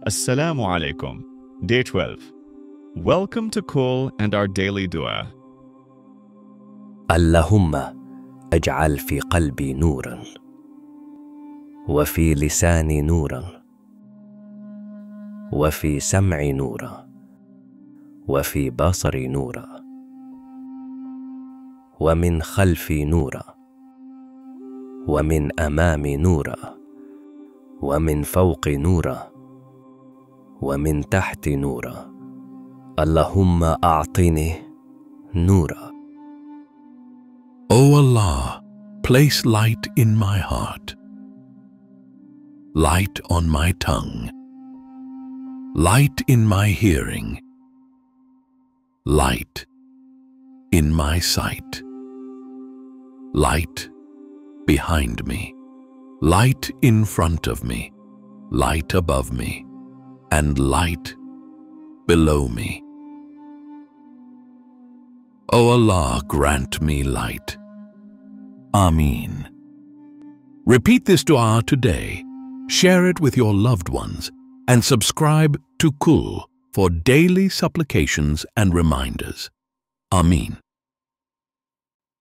Assalamu alaikum. Day 12. Welcome to Qul and our daily dua. اللهم اجعل في قلبي نورا وفي لساني نورا وفي سمعي نورا وفي بصري نورا ومن خلفي نورا ومن أمامي نورا ومن فوقي نورا ومن تحتي نورا. اللهم أعطني نورا. O Allah, place light in my heart, light on my tongue, light in my hearing, light in my sight, light behind me, light in front of me, light above me, and light below me. O Allah, grant me light. Ameen. Repeat this dua today, share it with your loved ones, and subscribe to Qul for daily supplications and reminders. Ameen.